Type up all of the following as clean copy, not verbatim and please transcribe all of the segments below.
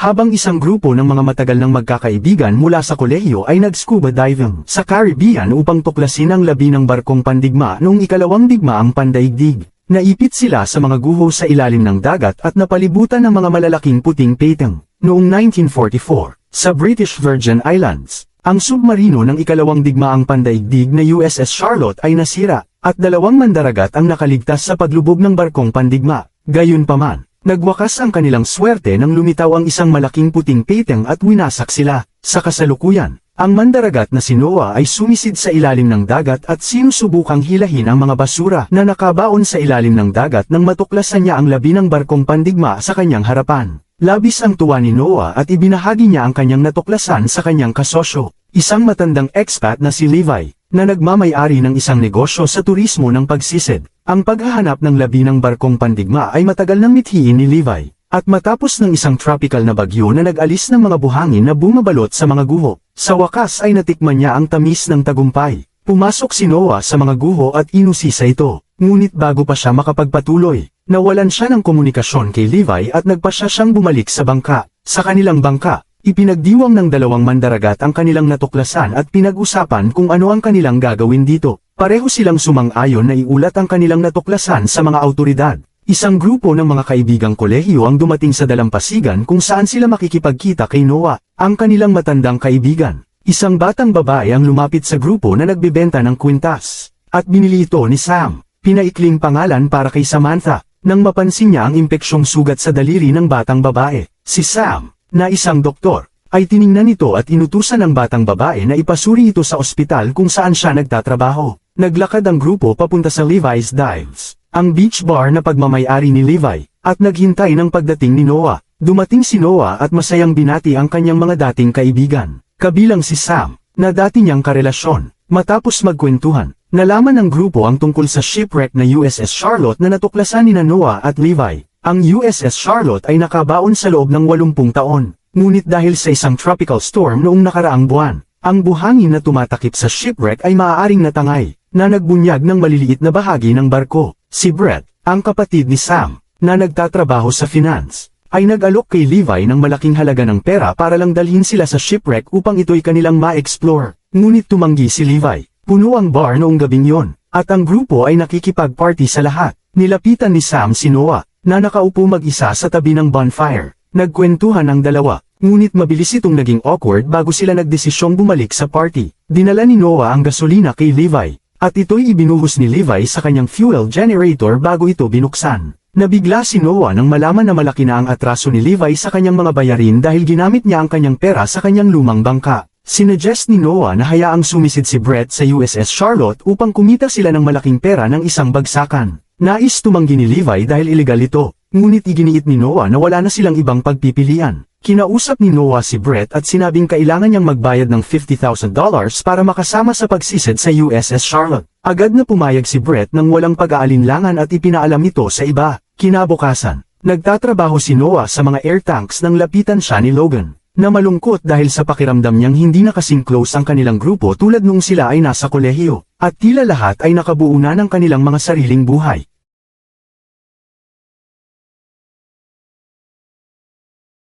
habang isang grupo ng mga matagal ng magkakaibigan mula sa kolehiyo ay nag-scuba diving sa Caribbean upang tuklasin ang labi ng barkong pandigma noong ikalawang digmaang pandaigdig. Naipit sila sa mga guho sa ilalim ng dagat at napalibutan ng mga malalaking puting peteng. Noong 1944, sa British Virgin Islands, ang submarino ng ikalawang digmaang pandaigdig na USS Charlotte ay nasira, at 2 mandaragat ang nakaligtas sa paglubog ng barkong pandigma. Gayunpaman, nagwakas ang kanilang swerte nang lumitaw ang isang malaking puting peteng at winasak sila. Sa kasalukuyan, ang mandaragat na si Noah ay sumisid sa ilalim ng dagat at sinusubukang hilahin ang mga basura na nakabaon sa ilalim ng dagat nang matuklasan niya ang labi ng barkong pandigma sa kanyang harapan. Labis ang tuwa ni Noah at ibinahagi niya ang kanyang natuklasan sa kanyang kasosyo, isang matandang expat na si Levi, na nagmamay-ari ng isang negosyo sa turismo ng pagsisid. Ang paghahanap ng labi ng barkong pandigma ay matagal nang mithiin ni Levi, at matapos ng isang tropical na bagyo na nag-alis ng mga buhangin na bumabalot sa mga guho, sa wakas ay natikman niya ang tamis ng tagumpay. Pumasok si Noah sa mga guho at inusisa ito, ngunit bago pa siya makapagpatuloy, nawalan siya ng komunikasyon kay Levi at nagpasya siyang bumalik sa bangka. Sa kanilang bangka, ipinagdiwang ng 2 mandaragat ang kanilang natuklasan at pinag-usapan kung ano ang kanilang gagawin dito. Pareho silang sumang-ayon na iulat ang kanilang natuklasan sa mga awtoridad. Isang grupo ng mga kaibigang kolehiyo ang dumating sa dalampasigan kung saan sila makikipagkita kay Noah, ang kanilang matandang kaibigan. Isang batang babae ang lumapit sa grupo na nagbebenta ng kwintas, at binili ito ni Sam. Pinaikling pangalan para kay Samantha. Nang mapansin niya ang impeksyong sugat sa daliri ng batang babae, si Sam, na isang doktor, ay tiningnan ito at inutusan ng batang babae na ipasuri ito sa ospital kung saan siya nagtatrabaho. Naglakad ang grupo papunta sa Levi's Dives, ang beach bar na pagmamay-ari ni Levi, at naghintay ng pagdating ni Noah. Dumating si Noah at masayang binati ang kanyang mga dating kaibigan, kabilang si Sam, na dati niyang karelasyon. Matapos magkwentuhan, nalaman ng grupo ang tungkol sa shipwreck na USS Charlotte na natuklasan ni Noah at Levi. Ang USS Charlotte ay nakabaon sa loob ng 80 taon, ngunit dahil sa isang tropical storm noong nakaraang buwan, ang buhangin na tumatakip sa shipwreck ay maaaring natangay, na nagbunyag ng maliliit na bahagi ng barko. Si Brett, ang kapatid ni Sam, na nagtatrabaho sa finance, ay nag-alok kay Levi ng malaking halaga ng pera para lang dalhin sila sa shipwreck upang ito'y kanilang ma-explore. Ngunit tumanggi si Levi. Puno ang bar noong gabing yon, at ang grupo ay nakikipag-party sa lahat. Nilapitan ni Sam si Noah, na nakaupo mag-isa sa tabi ng bonfire. Nagkwentuhan ang dalawa, ngunit mabilis itong naging awkward bago sila nagdesisyong bumalik sa party. Dinala ni Noah ang gasolina kay Levi, at ito'y ibinuhos ni Levi sa kanyang fuel generator bago ito binuksan. Nabigla si Noah nang malaman na malaki na ang atraso ni Levi sa kanyang mga bayarin dahil ginamit niya ang kanyang pera sa kanyang lumang bangka. Sinuggest ni Noah na hayaang sumisid si Brett sa USS Charlotte upang kumita sila ng malaking pera ng isang bagsakan. Nais tumanggi ni Levi dahil iligal ito, ngunit iginiit ni Noah na wala na silang ibang pagpipilian. Kinausap ni Noah si Brett at sinabing kailangan niyang magbayad ng $50,000 para makasama sa pagsisid sa USS Charlotte. Agad na pumayag si Brett nang walang pag-aalinlangan at ipinaalam ito sa iba. Kinabukasan, nagtatrabaho si Noah sa mga air tanks nang lapitan siya ni Logan, na malungkot dahil sa pakiramdam niyang hindi na kasing close ang kanilang grupo tulad nung sila ay nasa kolehiyo, at tila lahat ay nakabuo na ng kanilang mga sariling buhay.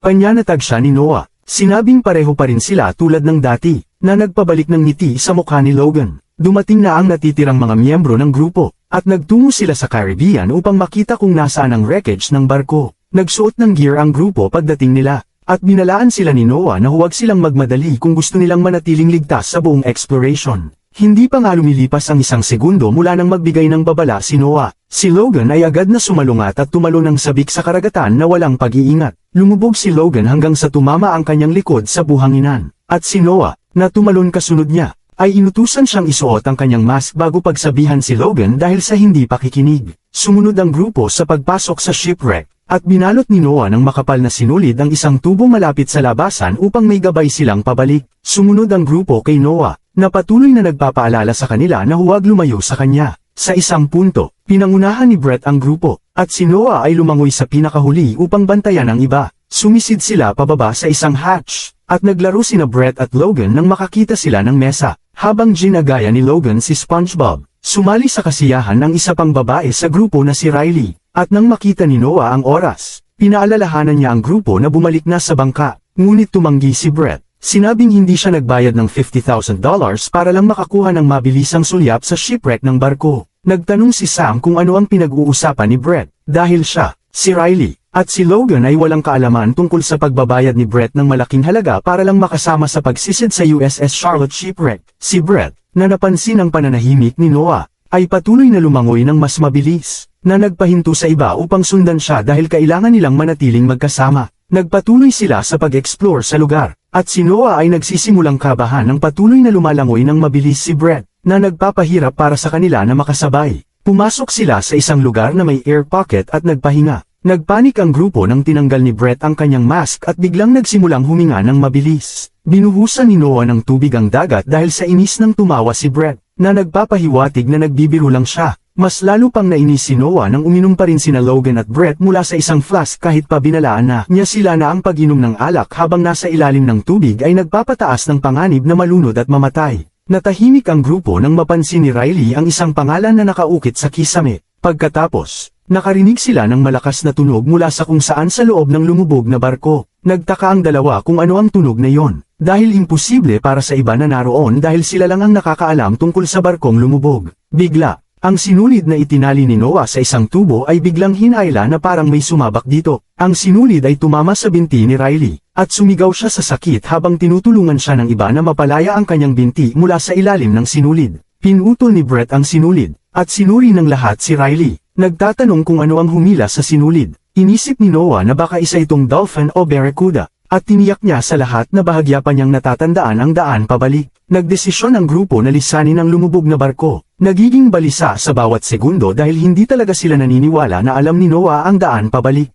Panyanatag siya ni Noah. Sinabing pareho pa rin sila tulad ng dati, na nagpabalik ng ngiti sa mukha ni Logan. Dumating na ang natitirang mga miyembro ng grupo, at nagtungo sila sa Caribbean upang makita kung nasaan ang wreckage ng barko. Nagsuot ng gear ang grupo pagdating nila, at binalaan sila ni Noah na huwag silang magmadali kung gusto nilang manatiling ligtas sa buong exploration. Hindi pa nga lumilipas ang 1 segundo mula nang magbigay ng babala si Noah. Si Logan ay agad na sumalungat at tumalon ng sabik sa karagatan na walang pag-iingat. Lumubog si Logan hanggang sa tumama ang kanyang likod sa buhanginan. At si Noah, na tumalon kasunod niya, ay inutusan siyang isuot ang kanyang mask bago pagsabihan si Logan dahil sa hindi pakikinig. Sumunod ang grupo sa pagpasok sa shipwreck, at binalot ni Noah ng makapal na sinulid ang isang tubo malapit sa labasan upang may gabay silang pabalik. Sumunod ang grupo kay Noah, na patuloy na nagpapaalala sa kanila na huwag lumayo sa kanya. Sa isang punto, pinangunahan ni Brett ang grupo, at si Noah ay lumangoy sa pinakahuli upang bantayan ang iba. Sumisid sila pababa sa isang hatch, at naglaro sina Brett at Logan nang makakita sila ng mesa. Habang ginagaya ni Logan si SpongeBob, sumali sa kasiyahan ng isa pang babae sa grupo na si Riley, at nang makita ni Noah ang oras, Pinaalalahanan niya ang grupo na bumalik na sa bangka, ngunit tumanggi si Brett. Sinabing hindi siya nagbayad ng $50,000 para lang makakuha ng mabilisang sulyap sa shipwreck ng barko. Nagtanong si Sam kung ano ang pinag-uusapan ni Brett, dahil siya, si Riley, at si Logan ay walang kaalaman tungkol sa pagbabayad ni Brett ng malaking halaga para lang makasama sa pagsisid sa USS Charlotte shipwreck. Si Brett, na napansin ang pananahimik ni Noah, ay patuloy na lumangoy ng mas mabilis, na nagpahinto sa iba upang sundan siya dahil kailangan nilang manatiling magkasama. Nagpatuloy sila sa pag-explore sa lugar, at si Noah ay nagsisimulang kabahan ng patuloy na lumalangoy ng mabilis si Brett, na nagpapahirap para sa kanila na makasabay. Pumasok sila sa isang lugar na may air pocket at nagpahinga. Nagpanik ang grupo nang tinanggal ni Brett ang kanyang mask at biglang nagsimulang huminga ng mabilis. Binuhusan ni Noah ng tubig ang dagat dahil sa inis nang tumawa si Brett, na nagpapahiwatig na nagbibiro lang siya. Mas lalo pang nainis si Noah nang uminom pa rin sina Logan at Brett mula sa isang flask kahit pa binalaan na niya sila na ang pag-inom ng alak habang nasa ilalim ng tubig ay nagpapataas ng panganib na malunod at mamatay. Natahimik ang grupo nang mapansin ni Riley ang isang pangalan na nakaukit sa kisame. Pagkatapos, nakarinig sila ng malakas na tunog mula sa kung saan sa loob ng lumubog na barko. Nagtaka ang dalawa kung ano ang tunog na yon, dahil imposible para sa iba na naroon dahil sila lang ang nakakaalam tungkol sa barkong lumubog. Bigla, ang sinulid na itinali ni Noah sa isang tubo ay biglang hinayla na parang may sumabak dito. Ang sinulid ay tumama sa binti ni Riley, at sumigaw siya sa sakit habang tinutulungan siya ng iba na mapalaya ang kanyang binti mula sa ilalim ng sinulid. Pinutol ni Brett ang sinulid, at sinuri ng lahat si Riley. Nagtatanong kung ano ang humila sa sinulid. Inisip ni Noah na baka isa itong dolphin o barracuda, at tiniyak niya sa lahat na bahagya pa niyang natatandaan ang daan pabalik. Nagdesisyon ang grupo na lisanin ang lumubog na barko. Nagiging balisa sa bawat segundo dahil hindi talaga sila naniniwala na alam ni Noah ang daan pabalik.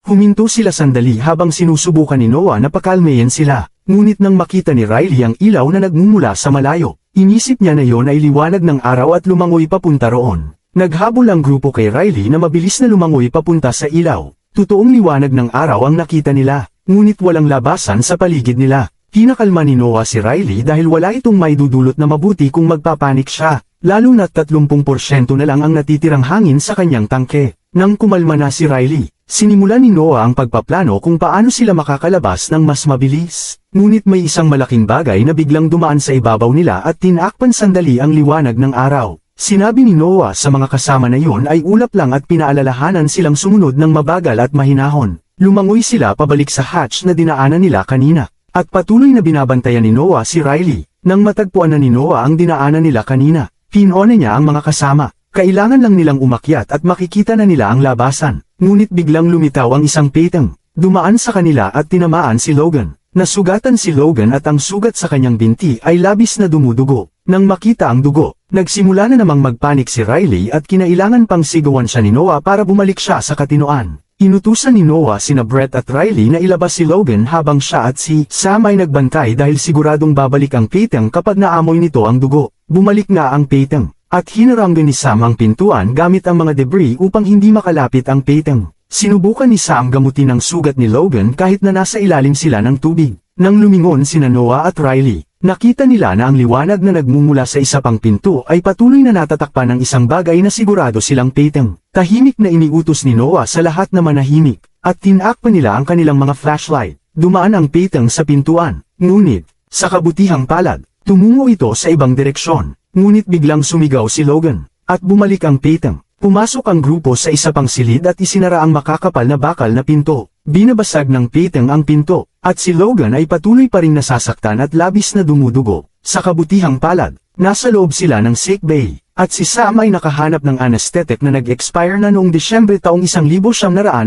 Huminto sila sandali habang sinusubukan ni Noah na pakalmayin sila, ngunit nang makita ni Riley ang ilaw na nagmumula sa malayo, inisip niya na yon ay liwanag ng araw at lumangoy papunta roon. Naghabol ang grupo kay Riley na mabilis na lumangoy papunta sa ilaw. Totoong liwanag ng araw ang nakita nila, ngunit walang labasan sa paligid nila. Pinakalma ni Noah si Riley dahil wala itong maidudulot na mabuti kung magpapanik siya, lalo na't 30% na lang ang natitirang hangin sa kanyang tangke. Nang kumalma na si Riley, sinimulan ni Noah ang pagpaplano kung paano sila makakalabas ng mas mabilis. Ngunit may isang malaking bagay na biglang dumaan sa ibabaw nila at tinakpan sandali ang liwanag ng araw. Sinabi ni Noah sa mga kasama na yun ay ulap lang at pinaalalahanan silang sumunod ng mabagal at mahinahon. Lumangoy sila pabalik sa hatch na dinaanan nila kanina, at patuloy na binabantayan ni Noah si Riley. Nang matagpuan na ni Noah ang dinaanan nila kanina, pinona niya ang mga kasama. Kailangan lang nilang umakyat at makikita na nila ang labasan. Ngunit biglang lumitaw ang isang peteng, dumaan sa kanila at tinamaan si Logan. Nasugatan si Logan at ang sugat sa kanyang binti ay labis na dumudugo. Nang makita ang dugo, nagsimula na namang magpanik si Riley at kinailangan pang sigawan siya ni Noah para bumalik siya sa katinoan. Inutusan ni Noah sina Brett at Riley na ilabas si Logan habang siya at si Sam ay nagbantay dahil siguradong babalik ang peteng kapag naamoy nito ang dugo. Bumalik nga ang peteng, at hinaranggan ni Sam ang pintuan gamit ang mga debris upang hindi makalapit ang peteng. Sinubukan ni Sam gamutin ang sugat ni Logan kahit na nasa ilalim sila ng tubig. Nang lumingon sina Noah at Riley, nakita nila na ang liwanag na nagmumula sa isa pang pinto ay patuloy na natatakpan ng isang bagay na sigurado silang peteng. Tahimik na iniutos ni Noah sa lahat na manahimik, at tinakpan nila ang kanilang mga flashlight. Dumaan ang peteng sa pintuan, ngunit, sa kabutihang palad, tumungo ito sa ibang direksyon. Ngunit biglang sumigaw si Logan, at bumalik ang peteng. Pumasok ang grupo sa isa pang silid at isinara ang makakapal na bakal na pinto. Binabasag ng peteng ang pinto, at si Logan ay patuloy pa ring nasasaktan at labis na dumudugo. Sa kabutihang palad, nasa loob sila ng sick bay, at si Sam ay nakahanap ng anesthetic na nag-expire na noong Disyembre taong 1945.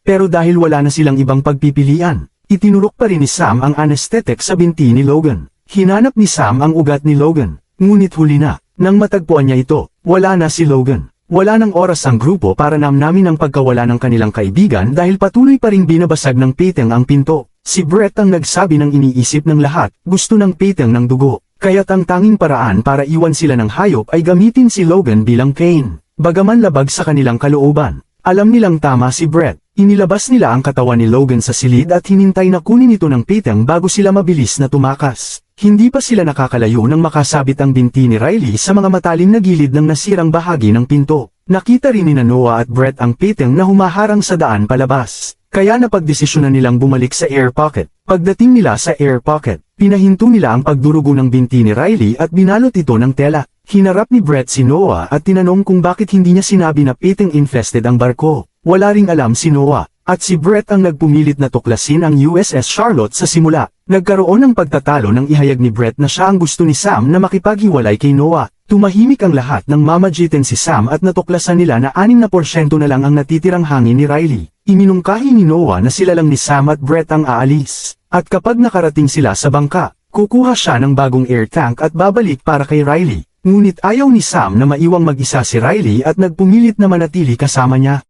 Pero dahil wala na silang ibang pagpipilian, itinurok pa rin ni Sam ang anesthetic sa binti ni Logan. Hinanap ni Sam ang ugat ni Logan, ngunit huli na. Nang matagpuan niya ito, wala na si Logan. Wala ng oras ang grupo para namnamin ang pagkawala ng kanilang kaibigan dahil patuloy pa ring binabasag ng peteng ang pinto. Si Brett ang nagsabi ng iniisip ng lahat, gusto ng peteng ng dugo. Kaya't ang tanging paraan para iwan sila ng hayop ay gamitin si Logan bilang Cain. Bagaman labag sa kanilang kalooban, alam nilang tama si Brett. Inilabas nila ang katawan ni Logan sa silid at hinintay na kunin ito ng Peyton bago sila mabilis na tumakas. Hindi pa sila nakakalayo nang makasabit ang binti ni Riley sa mga matalim na gilid ng nasirang bahagi ng pinto. Nakita rin ni Noah at Brett ang Peyton na humaharang sa daan palabas. Kaya napagdesisyonan nilang bumalik sa air pocket. Pagdating nila sa air pocket, pinahinto nila ang pagdurugo ng binti ni Riley at binalot ito ng tela. Hinarap ni Brett si Noah at tinanong kung bakit hindi niya sinabi na Peyton infested ang barko. Wala ring alam si Noah, at si Brett ang nagpumilit na tuklasin ang USS Charlotte sa simula. Nagkaroon ng pagtatalo nang ihayag ni Brett na siya ang gusto ni Sam na makipaghiwalay kay Noah. Tumahimik ang lahat nang mamagitin si Sam at natuklasan nila na 6% na lang ang natitirang hangin ni Riley. Iminungkahi ni Noah na sila lang ni Sam at Brett ang aalis. At kapag nakarating sila sa bangka, kukuha siya ng bagong air tank at babalik para kay Riley. Ngunit ayaw ni Sam na maiwang mag-isa si Riley at nagpumilit na manatili kasama niya.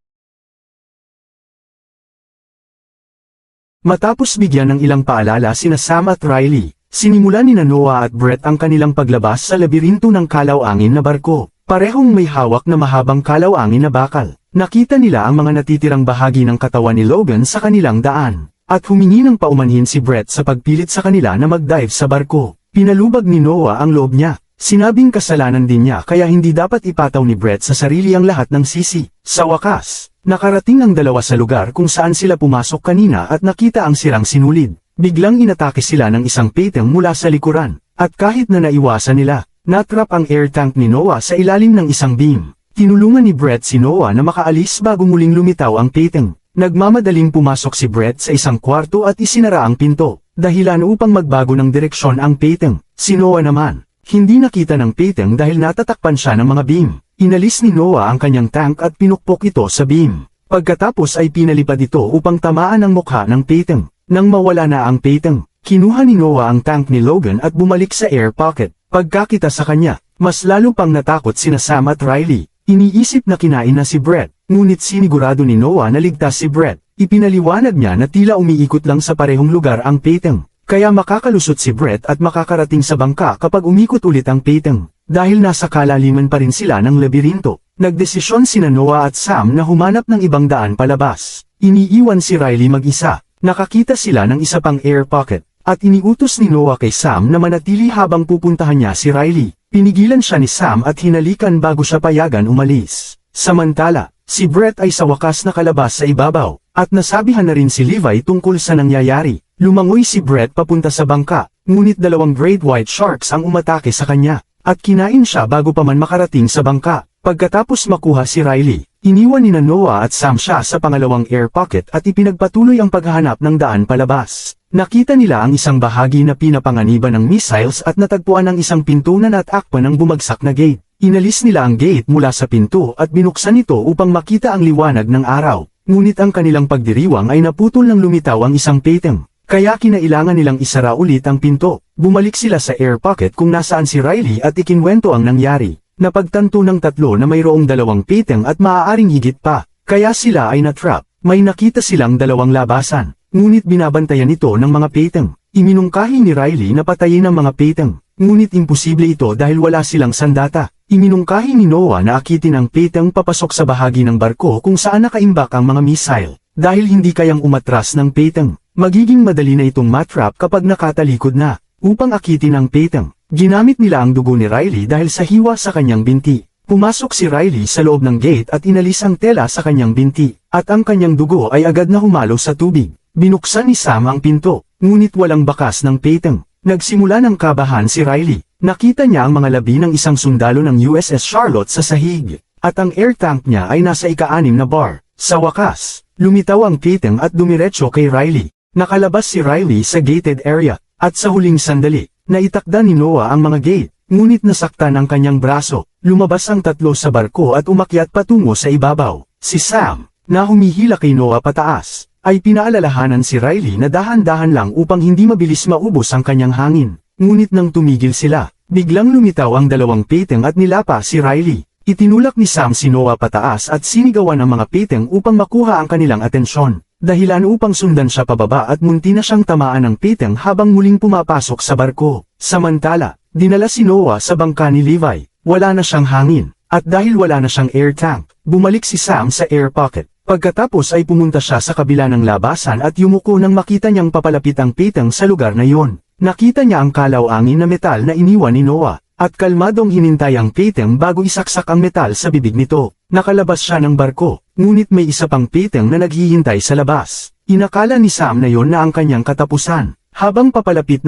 Matapos bigyan ng ilang paalala sina Sam at Riley, sinimulan ni Noah at Brett ang kanilang paglabas sa labirinto ng kalaw-angin na barko. Parehong may hawak na mahabang kalaw-angin na bakal. Nakita nila ang mga natitirang bahagi ng katawan ni Logan sa kanilang daan, at humingi ng paumanhin si Brett sa pagpilit sa kanila na mag-dive sa barko. Pinalubag ni Noah ang loob niya. Sinabing kasalanan din niya kaya hindi dapat ipataw ni Brett sa sarili ang lahat ng sisi. Sa wakas, nakarating ang dalawa sa lugar kung saan sila pumasok kanina at nakita ang sirang sinulid. Biglang inatake sila ng isang Peyton mula sa likuran, at kahit na naiwasan nila, natrap ang air tank ni Noah sa ilalim ng isang beam. Tinulungan ni Brett si Noah na makaalis bago muling lumitaw ang Peyton. Nagmamadaling pumasok si Brett sa isang kwarto at isinara ang pinto, dahilan upang magbago ng direksyon ang Peyton. Si Noah naman, hindi nakita ng Peyton dahil natatakpan siya ng mga beam. Inalis ni Noah ang kanyang tank at pinukpok ito sa beam. Pagkatapos ay pinalipad ito upang tamaan ang mukha ng Peyton. Nang mawala na ang Peyton, kinuha ni Noah ang tank ni Logan at bumalik sa air pocket. Pagkakita sa kanya, mas lalo pang natakot sina Sam at Riley. Iniisip na kinain na si Brett, ngunit sinigurado ni Noah na ligtas si Brett. Ipinaliwanag niya na tila umiikot lang sa parehong lugar ang Peyton. Kaya makakalusot si Brett at makakarating sa bangka kapag umikot ulit ang Peyton. Dahil nasa kalaliman pa rin sila ng labirinto, nagdesisyon sina Noah at Sam na humanap ng ibang daan palabas. Iniiwan si Riley mag-isa. Nakakita sila ng isa pang air pocket, at iniutos ni Noah kay Sam na manatili habang pupuntahan niya si Riley. Pinigilan siya ni Sam at hinalikan bago siya payagan umalis. Samantala, si Brett ay sa wakas nakalabas sa ibabaw, at nasabihan na rin si Levi tungkol sa nangyayari. Lumangoy si Brett papunta sa bangka, ngunit 2 great white sharks ang umatake sa kanya, at kinain siya bago pa man makarating sa bangka. Pagkatapos makuha si Riley, iniwan ni Noah at Sam siya sa pangalawang air pocket at ipinagpatuloy ang paghahanap ng daan palabas. Nakita nila ang isang bahagi na pinapanganiban ng missiles at natagpuan ang isang pinto na natakpan ng bumagsak na gate. Inalis nila ang gate mula sa pinto at binuksan ito upang makita ang liwanag ng araw. Ngunit ang kanilang pagdiriwang ay naputol nang lumitaw ang isang Peyton. Kaya kinailangan nilang isara ulit ang pinto. Bumalik sila sa air pocket kung nasaan si Riley at ikinwento ang nangyari. Napagtanto ng tatlo na mayroong 2 Peyton at maaaring higit pa. Kaya sila ay natrap. May nakita silang 2 labasan. Ngunit binabantayan ito ng mga Peyton. Iminungkahi ni Riley na patayin ang mga Peyton. Ngunit imposible ito dahil wala silang sandata. Iminungkahi ni Noah na akitin ang Peyton papasok sa bahagi ng barko kung saan nakaimbak ang mga missile. Dahil hindi kayang umatras ng Peyton, magiging madali na itong matrap kapag nakatalikod na. Upang akitin ang Peyton, ginamit nila ang dugo ni Riley dahil sa hiwa sa kanyang binti. Pumasok si Riley sa loob ng gate at inalis ang tela sa kanyang binti, at ang kanyang dugo ay agad na humalo sa tubig. Binuksan ni Sam ang pinto, ngunit walang bakas ng Peyton. Nagsimula ng kabahan si Riley. Nakita niya ang mga labi ng isang sundalo ng USS Charlotte sa sahig, at ang air tank niya ay nasa ika-6 na bar. Sa wakas, lumitaw ang Peyton at dumiretso kay Riley. Nakalabas si Riley sa gated area, at sa huling sandali, naitakda ni Noah ang mga gate, ngunit nasaktan ang kanyang braso. Lumabas ang tatlo sa barko at umakyat patungo sa ibabaw. Si Sam, na humihila kay Noah pataas, ay pinaalalahanan si Riley na dahan-dahan lang upang hindi mabilis maubos ang kanyang hangin. Ngunit nang tumigil sila, biglang lumitaw ang 2 Peyton at nilapa si Riley. Itinulak ni Sam si Noah pataas at sinigawan ang mga Peyton upang makuha ang kanilang atensyon. Dahilan upang sundan siya pababa at munti na siyang tamaan ng Peyton habang muling pumapasok sa barko. Samantala, dinala si Noah sa bangka ni Levi. Wala na siyang hangin, at dahil wala na siyang air tank, bumalik si Sam sa air pocket. Pagkatapos ay pumunta siya sa kabila ng labasan at yumuko nang makita niyang papalapit ang Peter sa lugar na yon. Nakita niya ang kalaw-angin na metal na iniwan ni Noah, at kalmadong hinintay ang Peter bago isaksak ang metal sa bibig nito. Nakalabas siya ng barko, ngunit may isa pang Peter na naghihintay sa labas. Inakala ni Sam na yon na ang kanyang katapusan. Habang papalapit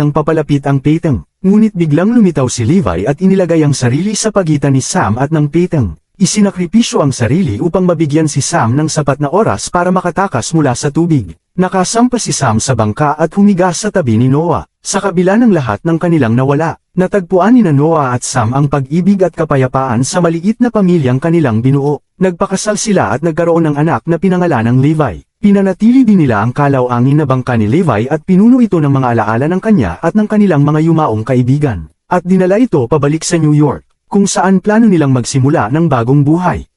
ang Peter, ngunit biglang lumitaw si Levi at inilagay ang sarili sa pagitan ni Sam at ng Peter. Isinakripisyo ang sarili upang mabigyan si Sam ng sapat na oras para makatakas mula sa tubig. Nakasampa si Sam sa bangka at humiga sa tabi ni Noah. Sa kabila ng lahat ng kanilang nawala, natagpuan ni Noah at Sam ang pag-ibig at kapayapaan sa maliit na pamilyang kanilang binuo. Nagpakasal sila at nagkaroon ng anak na pinangalanang Levi. Pinanatili din nila ang kalaw-angin na bangka ni Levi at pinuno ito ng mga alaala ng kanya at ng kanilang mga yumaong kaibigan. At dinala ito pabalik sa New York, kung saan plano nilang magsimula ng bagong buhay.